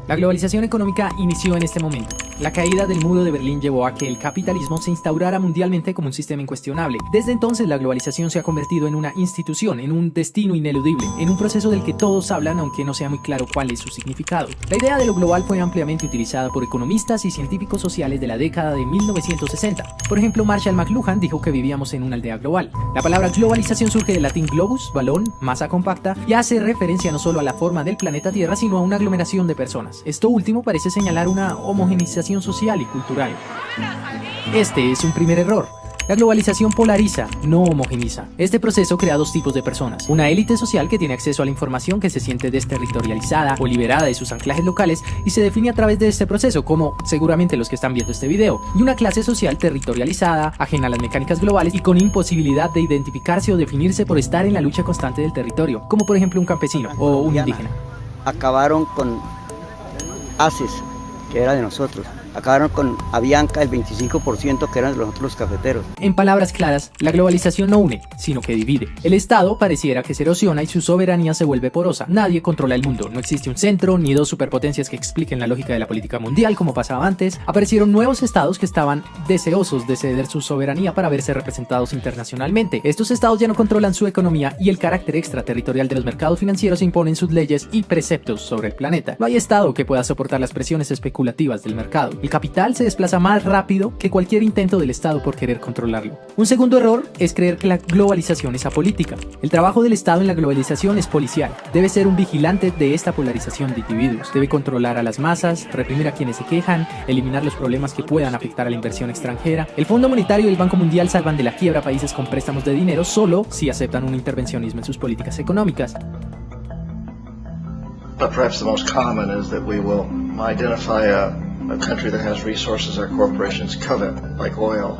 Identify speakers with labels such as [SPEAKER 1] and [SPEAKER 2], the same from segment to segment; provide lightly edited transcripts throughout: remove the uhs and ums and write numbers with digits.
[SPEAKER 1] La globalización económica inició en este momento. La caída del muro de Berlín llevó a que el capitalismo se instaurara mundialmente como un sistema incuestionable. Desde entonces la globalización se ha convertido en una institución, en un destino ineludible, en un proceso del que todos hablan aunque no sea muy claro cuál es su significado. La idea de lo global fue ampliamente utilizada por economistas y científicos sociales de la década de 1960. Por ejemplo, Marshall McLuhan dijo que vivíamos en una aldea global. La palabra globalización surge del latín globus, balón, masa compacta, y hace referencia no solo a la forma del planeta Tierra, sino a una aglomeración de personas. Esto último parece señalar una homogeneización social y cultural. Este es un primer error. La globalización polariza, no homogeniza. Este proceso crea dos tipos de personas. Una élite social que tiene acceso a la información, que se siente desterritorializada o liberada de sus anclajes locales y se define a través de este proceso, como seguramente los que están viendo este video. Y una clase social territorializada, ajena a las mecánicas globales y con imposibilidad de identificarse o definirse por estar en la lucha constante del territorio, como por ejemplo un campesino o un indígena.
[SPEAKER 2] Acabaron con ACES, que era de nosotros. Acabaron con Avianca, el 25% que eran de nosotros los cafeteros.
[SPEAKER 1] En palabras claras, la globalización no une, sino que divide. El Estado pareciera que se erosiona y su soberanía se vuelve porosa. Nadie controla el mundo, no existe un centro ni dos superpotencias que expliquen la lógica de la política mundial como pasaba antes. Aparecieron nuevos estados que estaban deseosos de ceder su soberanía para verse representados internacionalmente. Estos estados ya no controlan su economía y el carácter extraterritorial de los mercados financieros imponen sus leyes y preceptos sobre el planeta. No hay estado que pueda soportar las presiones especulativas del mercado. El capital se desplaza más rápido que cualquier intento del Estado por querer controlarlo. Un segundo error es creer que la globalización es apolítica. El trabajo del Estado en la globalización es policial. Debe ser un vigilante de esta polarización de individuos. Debe controlar a las masas, reprimir a quienes se quejan, eliminar los problemas que puedan afectar a la inversión extranjera. El Fondo Monetario y el Banco Mundial salvan de la quiebra a países con préstamos de dinero solo si aceptan un intervencionismo en sus políticas económicas.
[SPEAKER 3] But perhaps the most common is that we will identify a country that has resources our corporations covet, like oil,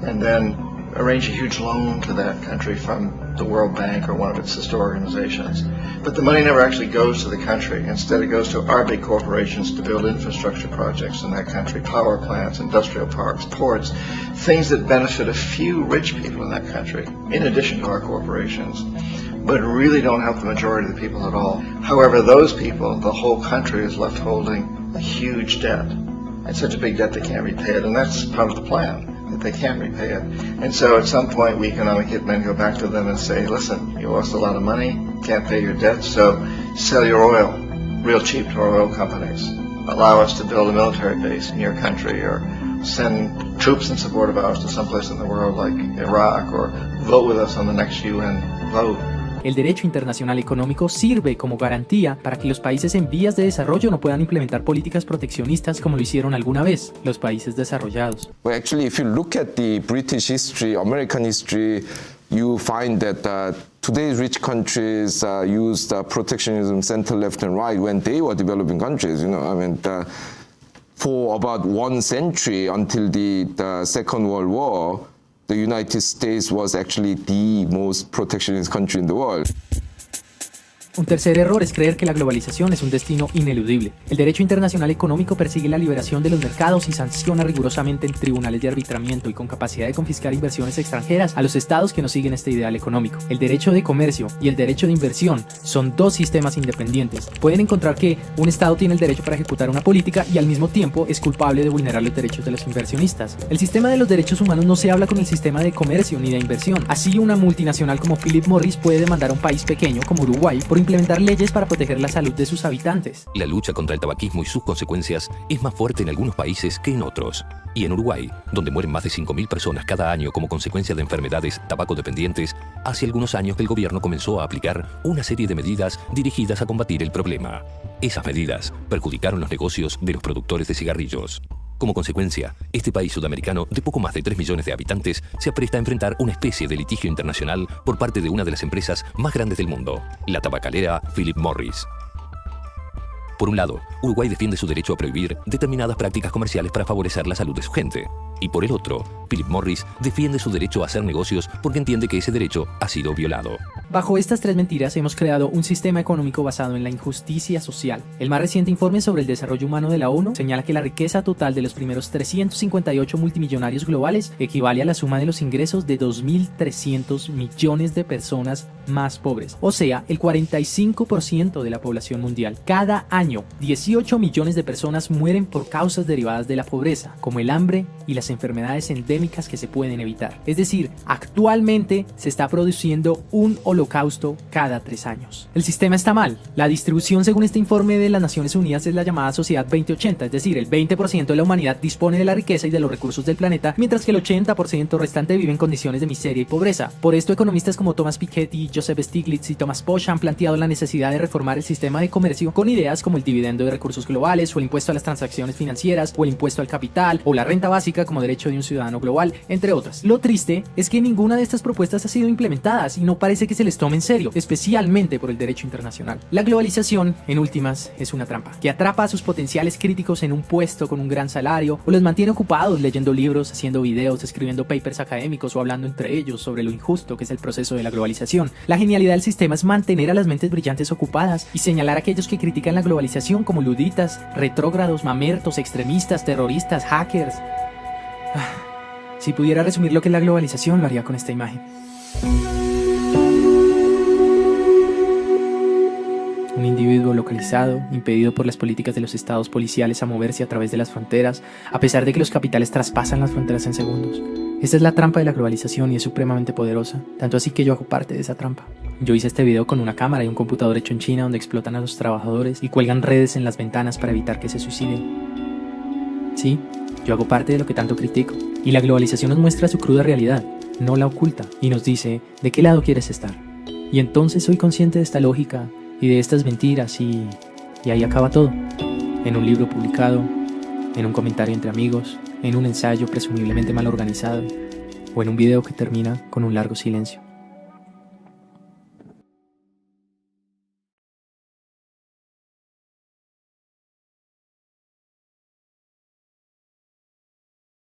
[SPEAKER 3] and then arrange a huge loan to that country from the World Bank or one of its sister organizations. But the money never actually goes to the country. Instead, it goes to our big corporations to build infrastructure projects in that country, power plants, industrial parks, ports, things that benefit a few rich people in that country, in addition to our corporations, but really don't help the majority of the people at all. However, those people, the whole country is left holding a huge debt. It's such a big debt they can't repay it, and that's part of the plan, that they can't repay it. And so at some point we economic hitmen go back to them and say, listen, you lost a lot of money, can't pay your debt, so sell your oil real cheap to our oil companies. Allow us to build a military base in your country, or send troops in support of ours to someplace in the world like Iraq, or vote with us on the next UN vote.
[SPEAKER 1] El derecho internacional económico sirve como garantía para que los países en vías de desarrollo no puedan implementar políticas proteccionistas como lo hicieron alguna vez los países desarrollados.
[SPEAKER 4] Well, actually, if you look at the British history, American history, you find that today's rich countries used protectionism center, left, and right when they were developing countries. You know, I mean, for about 1 century until the Second World War, the United States was actually the most protectionist country in the world.
[SPEAKER 1] Un tercer error es creer que la globalización es un destino ineludible. El derecho internacional económico persigue la liberación de los mercados y sanciona rigurosamente en tribunales de arbitramiento y con capacidad de confiscar inversiones extranjeras a los estados que no siguen este ideal económico. El derecho de comercio y el derecho de inversión son dos sistemas independientes. Pueden encontrar que un estado tiene el derecho para ejecutar una política y al mismo tiempo es culpable de vulnerar los derechos de los inversionistas. El sistema de los derechos humanos no se habla con el sistema de comercio ni de inversión. Así, una multinacional como Philip Morris puede demandar a un país pequeño como Uruguay por implementar leyes para proteger la salud de sus habitantes.
[SPEAKER 5] La lucha contra el tabaquismo y sus consecuencias es más fuerte en algunos países que en otros. Y en Uruguay, donde mueren más de 5.000 personas cada año como consecuencia de enfermedades tabacodependientes, hace algunos años que el gobierno comenzó a aplicar una serie de medidas dirigidas a combatir el problema. Esas medidas perjudicaron los negocios de los productores de cigarrillos. Como consecuencia, este país sudamericano de poco más de 3 millones de habitantes se apresta a enfrentar una especie de litigio internacional por parte de una de las empresas más grandes del mundo, la tabacalera Philip Morris. Por un lado, Uruguay defiende su derecho a prohibir determinadas prácticas comerciales para favorecer la salud de su gente. Y por el otro, Philip Morris defiende su derecho a hacer negocios porque entiende que ese derecho ha sido violado.
[SPEAKER 1] Bajo estas tres mentiras hemos creado un sistema económico basado en la injusticia social. El más reciente informe sobre el desarrollo humano de la ONU señala que la riqueza total de los primeros 358 multimillonarios globales equivale a la suma de los ingresos de 2.300 millones de personas más pobres, o sea, el 45% de la población mundial. Cada año, 18 millones de personas mueren por causas derivadas de la pobreza, como el hambre y las enfermedades endémicas que se pueden evitar. Es decir, actualmente se está produciendo un holocausto cada 3 años. El sistema está mal. La distribución según este informe de las Naciones Unidas es la llamada Sociedad 2080, es decir, el 20% de la humanidad dispone de la riqueza y de los recursos del planeta, mientras que el 80% restante vive en condiciones de miseria y pobreza. Por esto, economistas como Thomas Piketty, Joseph Stiglitz y Thomas Bosch han planteado la necesidad de reformar el sistema de comercio con ideas como el dividendo de recursos globales, o el impuesto a las transacciones financieras, o el impuesto al capital, o la renta básica como derecho de un ciudadano global, entre otras. Lo triste es que ninguna de estas propuestas ha sido implementadas y no parece que se les tome en serio, especialmente por el derecho internacional. La globalización, en últimas, es una trampa que atrapa a sus potenciales críticos en un puesto con un gran salario, o los mantiene ocupados leyendo libros, haciendo videos, escribiendo papers académicos o hablando entre ellos sobre lo injusto que es el proceso de la globalización. La genialidad del sistema es mantener a las mentes brillantes ocupadas y señalar a aquellos que critican la globalización como luditas, retrógrados, mamertos, extremistas, terroristas, hackers. Si pudiera resumir lo que es la globalización, lo haría con esta imagen. Un individuo localizado, impedido por las políticas de los estados policiales a moverse a través de las fronteras, a pesar de que los capitales traspasan las fronteras en segundos. Esta es la trampa de la globalización y es supremamente poderosa, tanto así que yo hago parte de esa trampa. Yo hice este video con una cámara y un computador hecho en China donde explotan a los trabajadores y cuelgan redes en las ventanas para evitar que se suiciden. Sí, yo hago parte de lo que tanto critico. Y la globalización nos muestra su cruda realidad, no la oculta, y nos dice de qué lado quieres estar. Y entonces soy consciente de esta lógica y de estas mentiras y ahí acaba todo. En un libro publicado, en un comentario entre amigos, en un ensayo presumiblemente mal organizado o en un video que termina con un largo silencio.